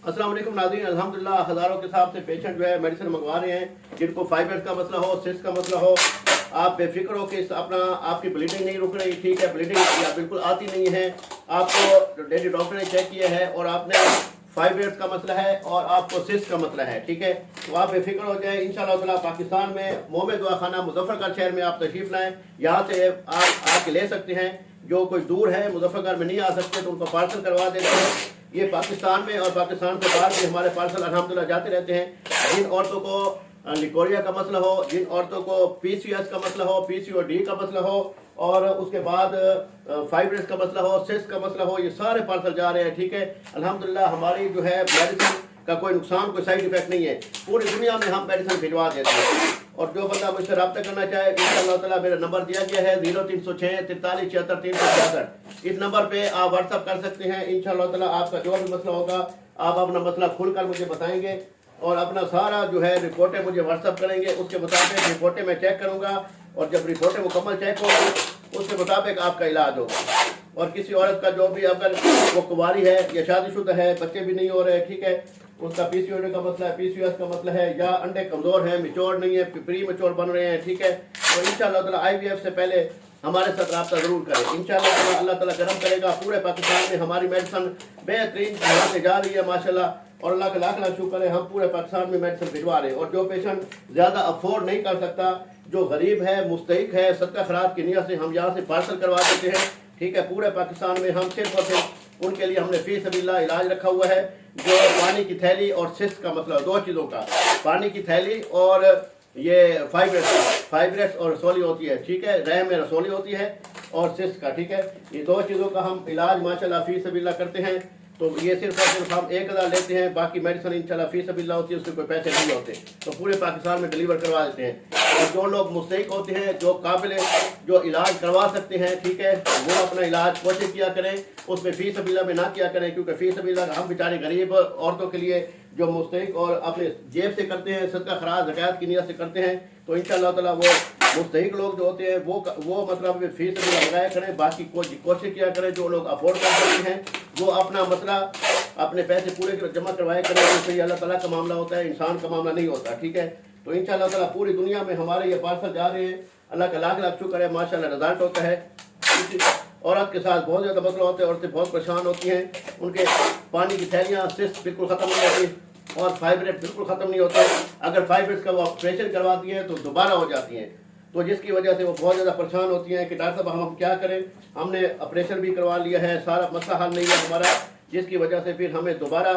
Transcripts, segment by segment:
अस्सलाम वालेकुम नाज़रीन, अल्हम्दुलिल्लाह हज़ारों के हिसाब से पेशेंट जो है मेडिसिन मंगवा रहे हैं, जिनको फाइबर्स का मसला हो, सिस्ट का मसला हो। आप बेफिक्र हो कि आपकी ब्लीडिंग नहीं रुक रही, ठीक है, ब्लीडिंग या बिल्कुल आती नहीं है, आपको लेडी डॉक्टर ने चेक किया है और आपने फाइबर्स का मसला है और आपको सिस्ट का मसला है, ठीक है, तो आप बेफिक्र हो जाएं। इंशाअल्लाह ताला पाकिस्तान में मोहम्मद दवाखाना मुजफ्फरगढ़ शहर में आप तशरीफ़ लाएँ, यहाँ से आप आके ले सकते हैं। जो कोई दूर है, मुजफ्फरगढ़ में नहीं आ सकते, तो उनको पार्सल करवा देते हैं। ये पाकिस्तान में और पाकिस्तान से बाहर भी हमारे पार्सल अल्हम्दुलिल्लाह जाते रहते हैं। जिन औरतों को लिकोरिया का मसला हो, जिन औरतों को पीसीओएस का मसला हो, पीसीओडी का मसला हो और उसके बाद फाइब्रस का मसला हो, सिस्ट का मसला हो, ये सारे पार्सल जा रहे हैं, ठीक है। अल्हम्दुलिल्लाह हमारी जो है मेडिसिन का कोई नुकसान, कोई साइड इफेक्ट नहीं है। पूरी दुनिया में हम मेडिसिन भिजवा देते हैं। और जो बंदा मुझसे रब्ता करना चाहे, इंशाअल्लाह ताला मेरा नंबर दिया गया है 0306 43 76 366। इस नंबर पे आप व्हाट्सअप कर सकते हैं। इंशाअल्लाह ताला आपका जो भी मसला होगा, आप अपना मसला खुलकर मुझे बताएंगे और अपना सारा जो है रिपोर्टें मुझे व्हाट्सअप करेंगे। उसके मुताबिक रिपोर्टें मैं चेक करूँगा और जब रिपोर्टें मुकम्मल चेक होंगी उसके मुताबिक आपका इलाज होगा। और किसी औरत का जो भी अगर वो कुंवारी है या शादीशुदा है, बच्चे भी नहीं हो रहे, ठीक है, उसका पीसीओडी का मसला है, पीसीओएस का मसला है, या अंडे कमजोर हैं, मिच्योर नहीं है, प्री मैच्योर बन रहे हैं, ठीक है, तो इंशाअल्लाह ताला आईवीएफ से पहले हमारे साथ रब्ता जरूर करें। इंशाअल्लाह ताला अल्लाह ताला करम करेगा। पूरे पाकिस्तान में हमारी मेडिसिन बेहतरीन यहाँ से जा रही है माशाल्लाह, और अल्लाह का लाख लाख शुक्र है, हम पूरे पाकिस्तान में मेडिसिन भिजवा रहे हैं। और जो पेशेंट ज्यादा अफोर्ड नहीं कर सकता, जो गरीब है, मुस्तहिक है, सदका खैरात की नियत से हम यहाँ से पार्सल करवा देते हैं, ठीक है। पूरे पाकिस्तान में हम सिर्फ और सिर्फ उनके लिए हमने फी सबिल्लाह इलाज रखा हुआ है। जो पानी की थैली और सिस्ट का मसला, दो चीज़ों का, पानी की थैली और ये फाइब्रस और रसोली होती है, ठीक है, रहम में रसोली होती है और सिस्ट का, ठीक है, ये दो चीज़ों का हम इलाज माशाल्लाह फी सबिल्लाह करते हैं। तो ये सिर्फ और सिर्फ हम 1000 लेते हैं, बाकी मेडिसिन इंशाल्लाह फी सबिल्लाह होती है, उसके कोई पैसे नहीं होते, तो पूरे पाकिस्तान में डिलीवर करवा देते हैं। और जो लोग मुस्तहिक होते हैं, जो काबिल जो इलाज करवा सकते हैं, ठीक है, वो अपना इलाज कोशिश किया करें, उसमें फी सबिल्लाह में ना किया करें, क्योंकि फी सबिल्लाह हम बेचारे गरीब औरतों के लिए जो मुस्तहिक और अपने जेब से करते हैं, सदका खराज ज़कात की नियत से करते हैं, तो इंशाअल्लाह ताला वो मुस्तहिक लोग जो होते हैं वो मतलब फी सबिल्लाह लगाया करें। बाकी कोशिश किया करें, जो लोग अफोर्ड कर सकते हैं वो अपना मसला अपने पैसे पूरे जमा करवाया करें, क्योंकि ये अल्लाह ताला का मामला होता है, इंसान का मामला नहीं होता, ठीक है। तो इंशाअल्लाह ताला पूरी दुनिया में हमारे ये पार्सल जा रहे हैं। अल्लाह का लाख लाख शुक्र है, माशाल्लाह रिजल्ट होता है। किसी औरत के साथ बहुत ज़्यादा मसला होते हैं, औरतें बहुत परेशान होती हैं, उनके पानी की थैलियाँ, सिस्ट बिल्कुल ख़त्म नहीं होती और फाइब्रेट बिल्कुल ख़त्म नहीं होते। अगर फाइब्रेट का वो ऑपरेशन करवाती हैं तो दोबारा हो जाती हैं, तो जिसकी वजह से वो बहुत ज़्यादा परेशान होती हैं कि डॉक्टर साहब हम क्या करें, हमने ऑपरेशन भी करवा लिया है, सारा मसला हल नहीं है हमारा, जिसकी वजह से फिर हमें दोबारा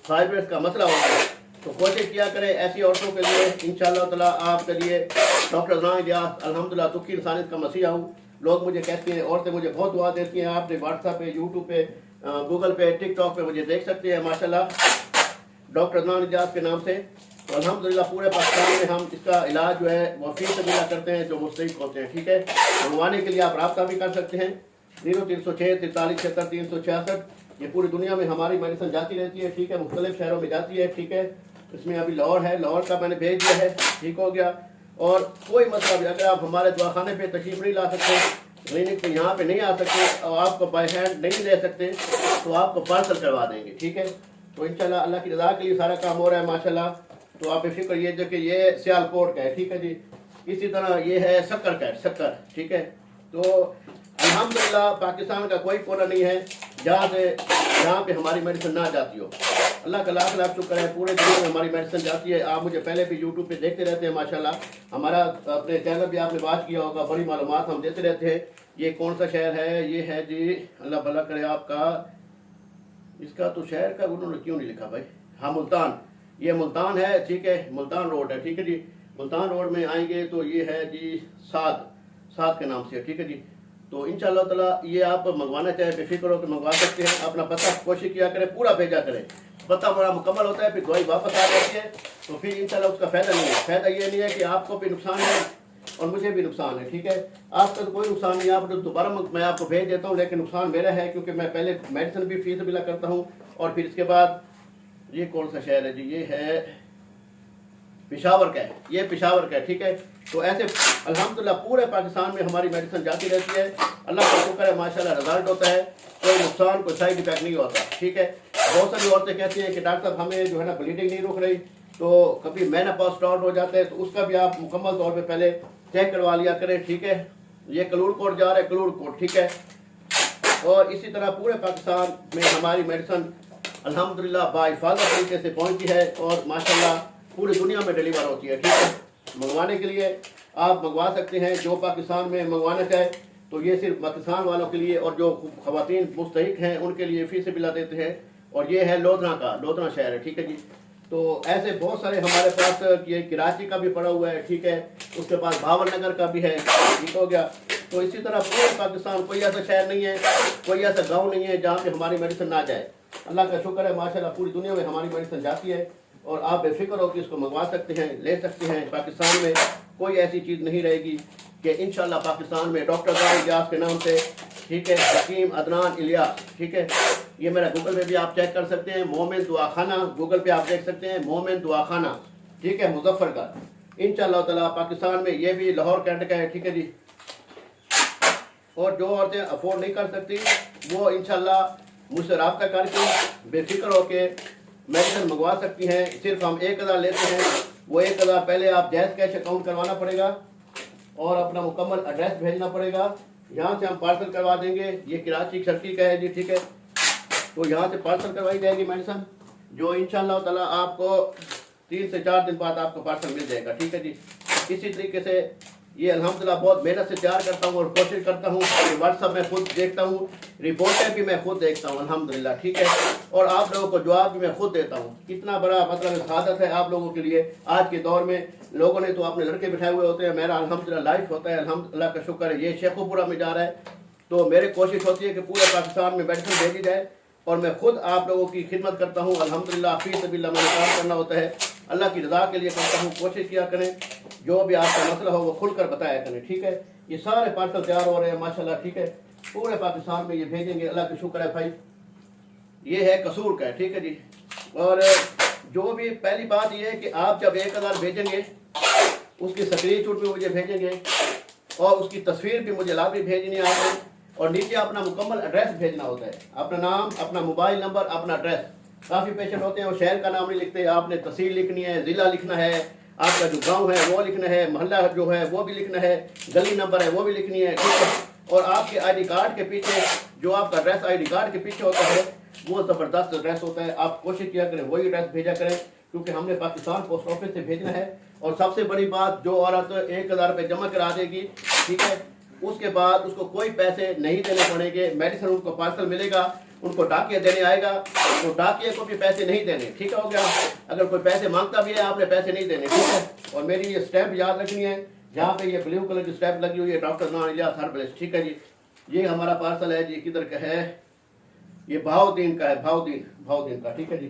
फाइब्रेट का मसला होता है। तो कोशिश किया करें ऐसी औरतों के लिए। इंशाअल्लाह ताला आपके लिए डॉक्टर अदनान इलियास अल्हम्दुलिल्लाह तुकी इंसानियत का मसीहा हूँ। लोग मुझे कहते हैं, औरतें मुझे बहुत दुआ देती हैं। आपने व्हाट्सएप पे, यूट्यूब पे, गूगल पे, टिकटॉक पे मुझे देख सकते हैं माशाल्लाह डॉक्टर अदनान इलियास के नाम से। तो अल्हम्दुलिल्लाह पूरे पाकिस्तान में हम इसका इलाज जो है वो फी सबिल्लाह करते हैं, जो मुस्तहिक होते हैं, ठीक है। मंगवाने के लिए आप रब्ता भी कर सकते हैं 0306 43 76 366। ये पूरी दुनिया में हमारी मेडिसिन जाती रहती है, ठीक है, मुख्तलिफ शहरों में जाती है, ठीक है। इसमें अभी लाहौर है, लाहौर का मैंने भेज दिया है, ठीक हो गया। और कोई मसला भी, अगर आप हमारे दवाखाने पे तशरीफ नहीं ला सकते, क्लिनिक पे यहाँ पे नहीं आ सकते और आपको बाय हैंड नहीं ले सकते, तो आपको पार्सल करवा देंगे, ठीक है। तो इंशाल्लाह अल्लाह की रज़ा के लिए सारा काम हो रहा है माशाल्लाह। तो आप बेफिक्र, ये जो कि ये सियालकोट का है, ठीक है जी। इसी तरह ये है शक्कर का, शक्कर, ठीक है। तो अल्हम्दुलिल्लाह पाकिस्तान का कोई कोना नहीं है जहाँ पे हमारी मेडिसिन ना जाती हो। अल्लाह का लाख लाख शुक्र है, पूरे दुनिया में हमारी मेडिसिन जाती है। आप मुझे पहले भी यूट्यूब पे देखते रहते हैं माशाल्लाह, हमारा अपने चैनल भी आपने बात किया होगा, बड़ी मालूमात हम देते रहते हैं। ये कौन सा शहर है, ये है जी, अल्लाह भला करे आपका, इसका तो शहर का उन्होंने क्यों नहीं लिखा भाई, हाँ मुल्तान, ये मुल्तान है, ठीक है, मुल्तान रोड है, ठीक है जी। मुल्तान रोड में आएंगे तो ये है जी साद के नाम से, ठीक है जी। तो इंशाअल्लाह ताला ये आप मंगवाना चाहे बेफिक्र हो के मंगवा सकते हैं। अपना पता कोशिश किया करें, पूरा भेजा करें, पता बड़ा मुकम्मल होता है, फिर दवाई वापस आ जाती है, तो फिर इंशाल्लाह उसका फ़ायदा नहीं है। फ़ायदा ये नहीं है कि आपको भी नुकसान है और मुझे भी नुकसान है, ठीक है। आपका तो कोई नुकसान नहीं है, आप दोबारा मैं आपको भेज देता हूँ, लेकिन नुकसान मेरा है, क्योंकि मैं पहले मेडिसिन भी फी सबिल्लाह करता हूँ। और फिर इसके बाद ये कौन सा शहर है जी, ये है पेशावर का है, ये पेशावर का है, ठीक है। तो ऐसे अल्हम्दुलिल्लाह पूरे पाकिस्तान में हमारी मेडिसिन जाती रहती है। अल्लाह का शुक्र है माशाल्लाह रिजल्ट होता है, कोई नुकसान कोई साइड इफेक्ट नहीं होता, ठीक है। बहुत सारी औरतें कहती हैं कि डॉक्टर साहब हमें जो है ना ब्लीडिंग नहीं रुक रही, तो कभी मेनोपॉज स्टार्ट हो जाता है, तो उसका भी आप मुकम्मल तौर पे पहले चेक करवा लिया करें, ठीक है। ये कलूर कोड जा रहा है, कलूर कोड, ठीक है। और इसी तरह पूरे पाकिस्तान में हमारी मेडिसिन अल्हम्दुलिल्लाह बाहिफाजत तरीके से पहुंची है और माशाल्लाह पूरी दुनिया में डिलीवर होती है, ठीक है। मंगवाने के लिए आप मंगवा सकते हैं, जो पाकिस्तान में मंगवाना चाहे तो ये सिर्फ पाकिस्तान वालों के लिए और जो ख़वातीन मुस्तहिक हैं उनके लिए फ़ी से बिला देते हैं। और ये है लोधना का, लोधना शहर है, ठीक है जी। तो ऐसे बहुत सारे हमारे पास, ये कराची का भी पड़ा हुआ है, ठीक है, उसके पास भावल नगर का भी है, ठीक हो गया। तो इसी तरह पूरे पाकिस्तान, कोई ऐसा शहर नहीं है, कोई ऐसा गांव नहीं है जहाँ पे हमारी मेडिसिन ना जाए। अल्लाह का शुक्र है माशाल्लाह पूरी दुनिया में हमारी मेडिसिन जाती है और आप बेफिक्र हो कि इसको मंगवा सकते हैं, ले सकते हैं। पाकिस्तान में कोई ऐसी चीज़ नहीं रहेगी कि इंशाल्लाह पाकिस्तान में डॉक्टर ज़ाहिर इलियास के नाम से, ठीक है, हकीम अदनान इलियास, ठीक है, ये मेरा गूगल पे भी आप चेक कर सकते हैं, मोमिन दुआखाना, गूगल पे आप देख सकते हैं मोमिन दुआखाना, ठीक है, मुजफ्फरगढ़। इंशाल्लाह ताला पाकिस्तान में ये भी लाहौर कैंट का है, ठीक है जी। और जो औरतें अफोर्ड नहीं कर सकती वो इंशाल्लाह मुझसे रब्ता करके बेफिक्र होके मेडिसिन मंगवा सकती हैं। सिर्फ हम 1000 लेते हैं, वो 1000 पहले आप जैज़ कैश अकाउंट करवाना पड़ेगा और अपना मुकम्मल एड्रेस भेजना पड़ेगा। यहाँ से हम पार्सल करवा देंगे। ये कराची सर्किल का है जी, ठीक है। तो यहाँ से पार्सल करवाई जाएगी मेडिसिन, जो इंशाल्लाह ताला आपको 3 से 4 दिन बाद आपको पार्सल मिल जाएगा, ठीक है जी। इसी तरीके से ये अल्हम्दुलिल्लाह बहुत मेहनत से तैयार करता हूँ और कोशिश करता हूँ। व्हाट्सअप में खुद देखता हूँ, रिपोर्टें भी मैं खुद देखता हूँ अल्हम्दुलिल्लाह, ठीक है। और आप लोगों को जवाब भी मैं खुद देता हूँ। कितना बड़ा मतलब सादत है आप लोगों के लिए। आज के दौर में लोगों ने तो अपने लड़के बिठाए हुए होते हैं, मेरा अल्हम्दुलिल्लाह लाइफ होता है, अल्हम्दुलिल्लाह का शुक्र है। ये शेखुपुरा में जा रहा है, तो मेरी कोशिश होती है कि पूरे पाकिस्तान में मेडिसिन भेजी जाए और मैं खुद आप लोगों की खिदमत करता हूँ अल्हम्दुलिल्लाह। फी सबिल्लाह मैंने काम करना होता है, अल्लाह की रज़ा के लिए करता हूँ। कोशिश किया करें जो भी आपका मसला हो वो खुलकर बताया करें, ठीक है। ये सारे पार्सल तैयार हो रहे हैं माशाल्लाह, ठीक है। पूरे पाकिस्तान में ये भेजेंगे, अल्लाह का शुक्र है भाई। ये है कसूर का, ठीक है जी। और जो भी पहली बात ये है कि आप जब 1000 भेजेंगे उसकी स्क्रीनशॉट भी मुझे भेजेंगे और उसकी तस्वीर भी मुझे लाभी भेजनी है आपने, और नीचे अपना मुकम्मल एड्रेस भेजना होता है, अपना नाम, अपना मोबाइल नंबर, अपना एड्रेस। काफ़ी पेशेंट होते हैं वो शहर का नाम नहीं लिखते, आपने तहसील लिखनी है, ज़िला लिखना है, आपका जो गांव है वो लिखना है, मोहल्ला जो है वो भी लिखना है, गली नंबर है वो भी लिखनी है, ठीक है। और आपके आईडी कार्ड के पीछे जो आपका एड्रेस आईडी कार्ड के पीछे होता है वो ज़बरदस्त एड्रेस होता है। आप कोशिश किया करें वही एड्रेस भेजा करें, क्योंकि हमने पाकिस्तान पोस्ट ऑफिस से भेजना है। और सबसे बड़ी बात, जो औरत 1000 रुपये जमा करा देगी, ठीक है, उसके बाद उसको कोई पैसे नहीं देने पड़ेंगे। मेडिसिन उनको पार्सल मिलेगा, उनको डाकिया देने आएगा तो डाकिया को भी पैसे नहीं देने, ठीक हो गया। अगर कोई पैसे मांगता भी है आपने पैसे नहीं देने, ठीक है। और मेरी ये स्टैम्प याद रखनी है, जहाँ पे ये ब्लू कलर की स्टैम्प लगी हुई है, डॉक्टर अदनान इलियास हर्बलिस्ट, ठीक है जी। ये हमारा पार्सल है जी, किधर का है, ये भावदीन का है, भावदीन का, ठीक है जी।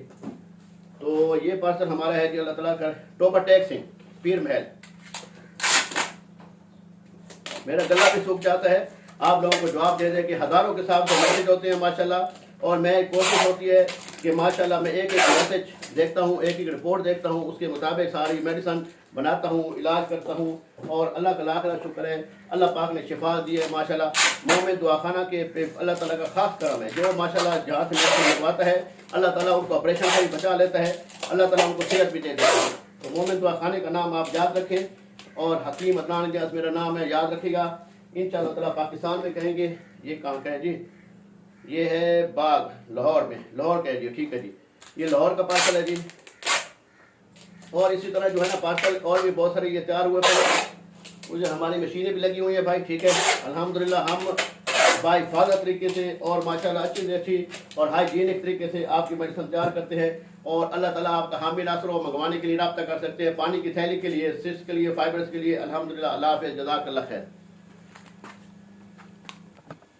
तो ये पार्सल हमारा है जी, अल्लाह ताला का। टोबर टैग सिंह, पीर महल। मेरा गला भी सूख जाता है आप लोगों को जवाब दे दे कि हज़ारों के साथ मैसेज होते हैं माशाल्लाह। और मैं कोशिश होती है कि माशाल्लाह मैं एक मैसेज देखता हूँ, एक रिपोर्ट देखता हूँ, उसके मुताबिक सारी मेडिसिन बनाता हूँ, इलाज करता हूँ। और अल्लाह का लाख लाख शुक्र है, अल्लाह पाक ने शिफा दी है माशाल्लाह। मोमिन दुआखाना के पे अल्लाह ताला का खास करम है, जो माशाल्लाह जहाँ से मेडिसिन लगवाता है अल्लाह ताला उनको ऑपरेशन से ही बचा लेता है, अल्लाह ताला उनको सेहत भी दे देता है। तो मोमिन दुआखाने का नाम आप याद रखें और हकीम अदनान इलियास मेरा नाम है, याद रखिएगा। इंशाअल्लाह ताला पाकिस्तान में कहेंगे। ये कहाँ का है जी, ये है बाग, लाहौर में, लाहौर का है जी, ठीक है जी। ये लाहौर का पार्सल है जी। और इसी तरह जो है ना पार्सल और भी बहुत सारे ये तैयार हुए पड़े, मुझे हमारी मशीनें भी लगी हुई हैं भाई, ठीक है। अल्हम्दुलिल्लाह हम बाहिफाजत तरीके से और माशाल्लाह अच्छी से अच्छी और हाइजीनिक तरीके से आपकी मेडिसिन तैयार करते हैं। और अल्लाह ताला आपका हामी नासर हो, मंगवाने के लिए रब्ता कर सकते हैं। पानी की थैली के लिए, सिस्ट के लिए, फाइबर्स के लिए। अल्हम्दुलिल्लाह, अल्लाह हाफ़िज़, जज़ाकल्लाह खैर।